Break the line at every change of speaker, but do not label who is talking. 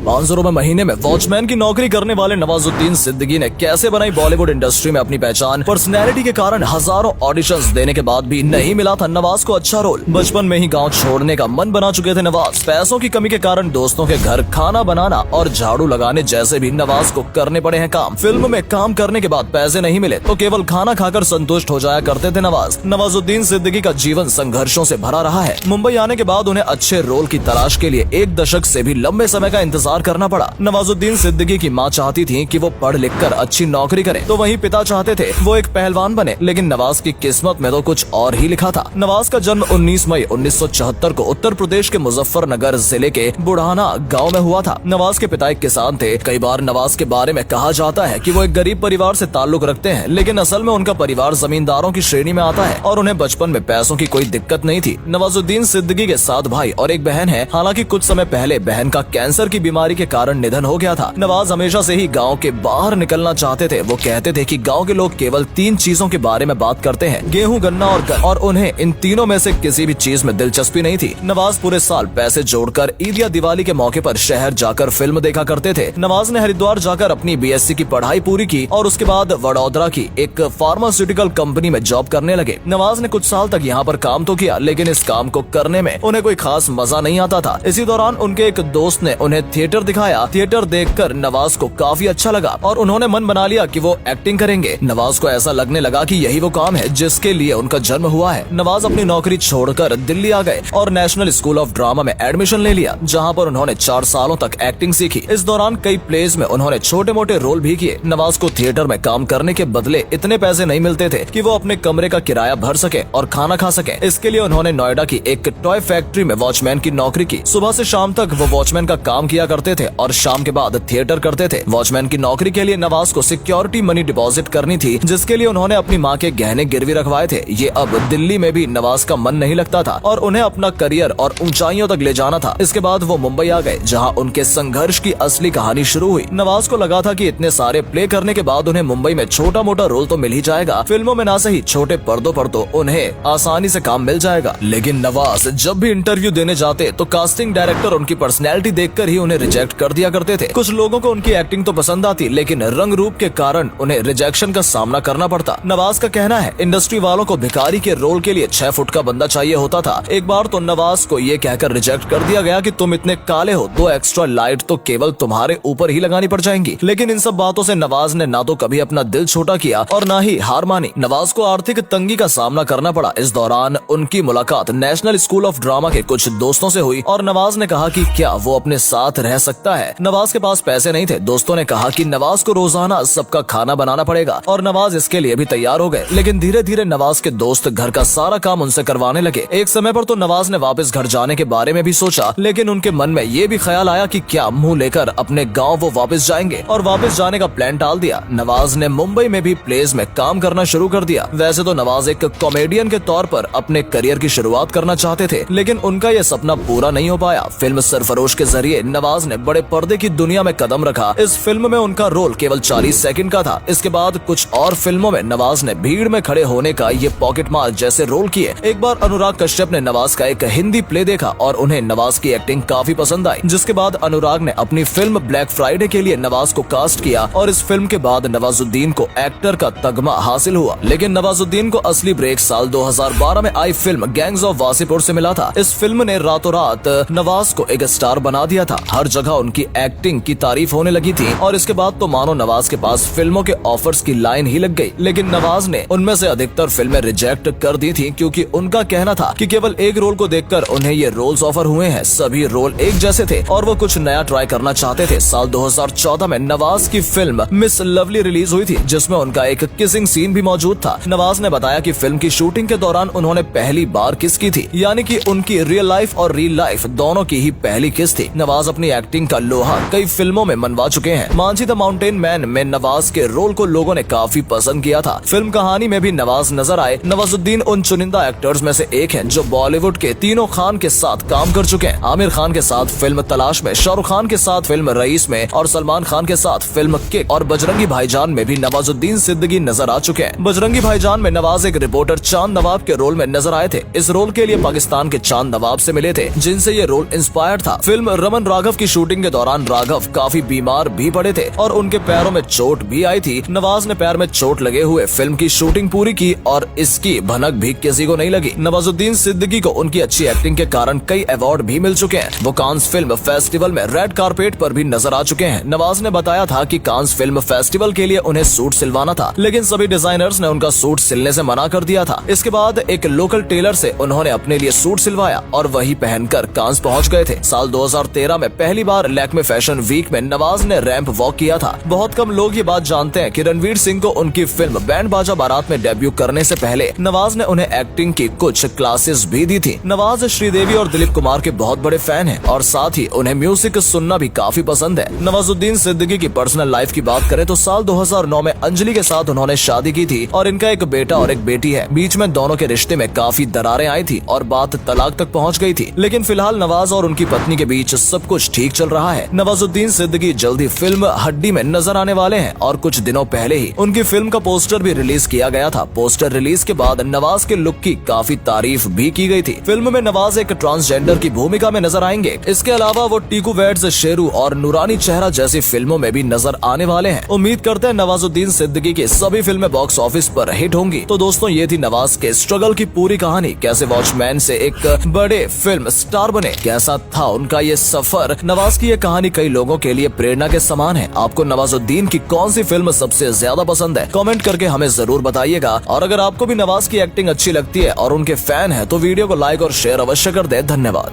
500 रुपए महीने में वॉचमैन की नौकरी करने वाले नवाजुद्दीन सिद्दीकी ने कैसे बनाई बॉलीवुड इंडस्ट्री में अपनी पहचान। पर्सनैलिटी के कारण हजारों ऑडिशंस देने के बाद भी नहीं मिला था नवाज को अच्छा रोल। बचपन में ही गाँव छोड़ने का मन बना चुके थे नवाज। पैसों की कमी के कारण दोस्तों के घर खाना बनाना और झाड़ू लगाने जैसे भी नवाज को करने पड़े हैं काम। फिल्म में काम करने के बाद पैसे नहीं मिले तो केवल खाना खाकर संतुष्ट हो जाया करते थे नवाज। नवाजुद्दीन सिद्दीकी का जीवन संघर्षों से भरा रहा है। मुंबई आने के बाद उन्हें अच्छे रोल की तलाश के लिए 1 दशक से भी लंबे समय का इंतजार करना पड़ा। नवाजुद्दीन सिद्दीकी की मां चाहती थी कि वो पढ़ लिख कर अच्छी नौकरी करे, तो वहीं पिता चाहते थे वो एक पहलवान बने, लेकिन नवाज की किस्मत में तो कुछ और ही लिखा था। नवाज का जन्म 19 मई 1974 को उत्तर प्रदेश के मुजफ्फरनगर जिले के बुढ़ाना गाँव में हुआ था। नवाज के पिता एक किसान थे। कई बार नवाज के बारे में कहा जाता है कि वो एक गरीब परिवार से ताल्लुक रखते हैं, लेकिन असल में उनका परिवार जमींदारों की श्रेणी में आता है और उन्हें बचपन में पैसों की कोई दिक्कत नहीं थी। नवाजुद्दीन सिद्दीकी के 7 भाई और एक बहन है। हालांकि कुछ समय पहले बहन का कैंसर की बीमारी के कारण निधन हो गया था। नवाज हमेशा से ही गांव के बाहर निकलना चाहते थे। वो कहते थे कि गांव के लोग केवल 3 चीजों के बारे में बात करते हैं, गेहूं, गन्ना और उन्हें इन तीनों में से किसी भी चीज में दिलचस्पी नहीं थी। नवाज पूरे साल पैसे जोड़कर ईद या दिवाली के मौके पर शहर जाकर फिल्म देखा करते थे। नवाज ने हरिद्वार जाकर अपनी बीएससी की पढ़ाई पूरी की और उसके बाद वडोदरा की एक फार्मास्यूटिकल कंपनी में जॉब करने लगे। नवाज ने कुछ साल तक यहाँ पर काम तो किया, लेकिन इस काम को करने में उन्हें कोई खास मजा नहीं आता था। इसी दौरान उनके एक दोस्त ने उन्हें थिएटर दिखाया। थिएटर देखकर नवाज को काफी अच्छा लगा और उन्होंने मन बना लिया कि वो एक्टिंग करेंगे। नवाज को ऐसा लगने लगा कि यही वो काम है जिसके लिए उनका जन्म हुआ है। नवाज अपनी नौकरी छोड़कर दिल्ली आ गए और नेशनल स्कूल ऑफ ड्रामा में एडमिशन ले लिया, जहाँ पर उन्होंने 4 सालों तक एक्टिंग सीखी। इस दौरान कई प्लेज में उन्होंने छोटे मोटे रोल भी किए। नवाज को थिएटर में काम करने के बदले इतने पैसे नहीं मिलते थे कि वो अपने कमरे का किराया भर सके और खाना खा सके। इसके लिए उन्होंने नोएडा की एक टॉय फैक्ट्री में वॉचमैन की नौकरी की। सुबह से शाम तक वो वॉचमैन का काम किया करते थे और शाम के बाद थिएटर करते थे। वॉचमैन की नौकरी के लिए नवाज को सिक्योरिटी मनी डिपॉजिट करनी थी, जिसके लिए उन्होंने अपनी मां के गहने गिरवी रखवाए थे। ये अब दिल्ली में भी नवाज का मन नहीं लगता था और उन्हें अपना करियर और ऊंचाइयों तक ले जाना था। इसके बाद वो मुंबई आ गए, जहां उनके संघर्ष की असली कहानी शुरू हुई। नवाज को लगा था कि इतने सारे प्ले करने के बाद उन्हें मुंबई में छोटा मोटा रोल तो मिल ही जाएगा, फिल्मों में ना सही छोटे पर्दों पर तो उन्हें आसानी से काम मिल जाएगा। लेकिन नवाज जब भी इंटरव्यू देने जाते तो कास्टिंग डायरेक्टर उनकी पर्सनैलिटी देखकर ही उन्हें रिजेक्ट कर दिया करते थे। कुछ लोगों को उनकी एक्टिंग तो पसंद आती, लेकिन रंग रूप के कारण उन्हें रिजेक्शन का सामना करना पड़ता। नवाज का कहना है, इंडस्ट्री वालों को भिखारी के रोल के लिए 6 फुट का बंदा चाहिए होता था। एक बार तो नवाज को ये कहकर रिजेक्ट कर दिया गया कि तुम इतने काले हो, 2 एक्स्ट्रा लाइट तो केवल तुम्हारे ऊपर ही लगानी पड़ जाएंगी। लेकिन इन सब बातों से नवाज ने ना तो कभी अपना दिल छोटा किया और ना ही हार मानी। नवाज को आर्थिक तंगी का सामना करना पड़ा। इस दौरान उनकी मुलाकात नेशनल स्कूल ऑफ ड्रामा के कुछ दोस्तों से हुई और नवाज ने कहा कि क्या वो अपने साथ रह सकता है। नवाज के पास पैसे नहीं थे। दोस्तों ने कहा कि नवाज को रोजाना सबका खाना बनाना पड़ेगा और नवाज इसके लिए भी तैयार हो गए। लेकिन धीरे धीरे नवाज के दोस्त घर का सारा काम उनसे करवाने लगे। एक समय पर तो नवाज ने वापस घर जाने के बारे में भी सोचा, लेकिन उनके मन में ये भी ख्याल आया कि क्या मुंह लेकर अपने गाँव वो वापस जाएंगे और वापस जाने का प्लान टाल दिया। नवाज ने मुंबई में भी प्लेज में काम करना शुरू कर दिया। वैसे तो नवाज एक कॉमेडियन के तौर पर अपने करियर की शुरुआत करना चाहते थे, लेकिन उनका यह सपना पूरा नहीं हो पाया। फिल्म सरफरोश के जरिए नवाज ने बड़े पर्दे की दुनिया में कदम रखा। इस फिल्म में उनका रोल केवल 40 सेकंड का था। इसके बाद कुछ और फिल्मों में नवाज ने भीड़ में खड़े होने का ये पॉकेट मार जैसे रोल किए। एक बार अनुराग कश्यप ने नवाज का एक हिंदी प्ले देखा और उन्हें नवाज की एक्टिंग काफी पसंद आई, जिसके बाद अनुराग ने अपनी फिल्म ब्लैक फ्राइडे के लिए नवाज को कास्ट किया और इस फिल्म के बाद नवाजुद्दीन को एक्टर का तगमा हासिल हुआ। लेकिन नवाजुद्दीन को असली ब्रेक साल 2012 में आई फिल्म गैंग्स ऑफ वासेपुर से मिला था। इस फिल्म ने रातों रात नवाज को एक स्टार बना दिया था। हर जगह उनकी एक्टिंग की तारीफ होने लगी थी और इसके बाद तो मानो नवाज के पास फिल्मों के ऑफर्स की लाइन ही लग गई। लेकिन नवाज ने उनमें से अधिकतर फिल्में रिजेक्ट कर दी थी, क्योंकि उनका कहना था कि केवल एक रोल को देखकर उन्हें ये रोल्स ऑफर हुए हैं। सभी रोल एक जैसे थे और वो कुछ नया ट्राई करना चाहते थे। साल 2014 में नवाज की फिल्म मिस लवली रिलीज हुई थी, जिसमें उनका एक किसिंग सीन भी मौजूद था। नवाज ने बताया कि फिल्म की शूटिंग के दौरान उन्होंने पहली बार किस की थी, यानी कि उनकी रियल लाइफ और रियल लाइफ दोनों की ही पहली किस थी। नवाज अपनी एक्टिंग का लोहा कई फिल्मों में मनवा चुके हैं। मांझी द माउंटेन मैन में नवाज के रोल को लोगों ने काफी पसंद किया था। फिल्म कहानी में भी नवाज नजर आए। नवाजुद्दीन उन चुनिंदा एक्टर्स में से एक हैं जो बॉलीवुड के तीनों खान के साथ काम कर चुके हैं। आमिर खान के साथ फिल्म तलाश में, शाहरुख खान के साथ फिल्म रईस में और सलमान खान के साथ फिल्म किक और बजरंगी भाईजान में भी नवाजुद्दीन सिद्दीकी नजर आ चुके हैं। बजरंगी भाईजान में नवाज एक रिपोर्टर चांद नवाब के रोल में नजर आए थे। इस रोल के लिए पाकिस्तान के चांद नवाब से मिले थे, जिनसे ये रोल इंस्पायर्ड था। फिल्म रमन राघव की शूटिंग के दौरान राघव काफी बीमार भी पड़े थे और उनके पैरों में चोट भी आई थी। नवाज ने पैर में चोट लगे हुए फिल्म की शूटिंग पूरी की और इसकी भनक भी किसी को नहीं लगी। नवाजुद्दीन सिद्दीकी को उनकी अच्छी एक्टिंग के कारण कई अवार्ड भी मिल चुके हैं। वो कांस फिल्म फेस्टिवल में रेड कारपेट पर भी नजर आ चुके हैं। नवाज ने बताया था कि कांस फिल्म फेस्टिवल के लिए उन्हें सूट सिलवाना था, लेकिन सभी डिजाइनर्स ने उनका सूट सिलने से मना कर दिया था। इसके बाद एक लोकल टेलर से उन्होंने अपने लिए सूट सिलवाया और वही पहनकर कांस पहुंच गए थे। साल 2013 में पहली बार लैक्मे फैशन वीक में नवाज ने रैंप वॉक किया था। बहुत कम लोग ये बात जानते हैं कि रणवीर सिंह को उनकी फिल्म बैंड बाजा बारात में डेब्यू करने से पहले नवाज ने उन्हें एक्टिंग की कुछ क्लासेस भी दी थी। नवाज श्रीदेवी और दिलीप कुमार के बहुत बड़े फैन हैं और साथ ही उन्हें म्यूजिक सुनना भी काफी पसंद है। नवाजुद्दीन सिद्दीकी की पर्सनल लाइफ की बात करें तो साल 2009 में अंजलि के साथ उन्होंने शादी की थी और इनका एक बेटा और एक बेटी है। बीच में दोनों के रिश्ते में काफी दरारें आई थी और बात तलाक तक पहुंच गई थी, लेकिन फिलहाल नवाज और उनकी पत्नी के बीच सब कुछ ठीक चल रहा है। नवाजुद्दीन सिद्दीकी जल्दी फिल्म हड्डी में नजर आने वाले हैं और कुछ दिनों पहले ही उनकी फिल्म का पोस्टर भी रिलीज किया गया था। पोस्टर रिलीज के बाद नवाज के लुक की काफी तारीफ भी की गई थी। फिल्म में नवाज एक ट्रांसजेंडर की भूमिका में नजर आएंगे। इसके अलावा वो टीकू वेड्स, शेरू और नूरानी चेहरा जैसी फिल्मों में भी नजर आने वाले हैं। उम्मीद करते हैं नवाजुद्दीन सिद्दीकी की सभी फिल्में बॉक्स ऑफिस पर हिट होंगी। तो दोस्तों, ये थी नवाज के स्ट्रगल की पूरी कहानी, कैसे वॉचमैन से एक बड़े फिल्म स्टार बने, कैसा था उनका ये सफर। नवाज की ये कहानी कई लोगों के लिए प्रेरणा के समान है। आपको नवाजुद्दीन की कौन सी फिल्म सबसे ज्यादा पसंद है? कमेंट करके हमें जरूर बताइएगा। और अगर आपको भी नवाज की एक्टिंग अच्छी लगती है और उनके फैन है तो वीडियो को लाइक और शेयर अवश्य कर दे। धन्यवाद।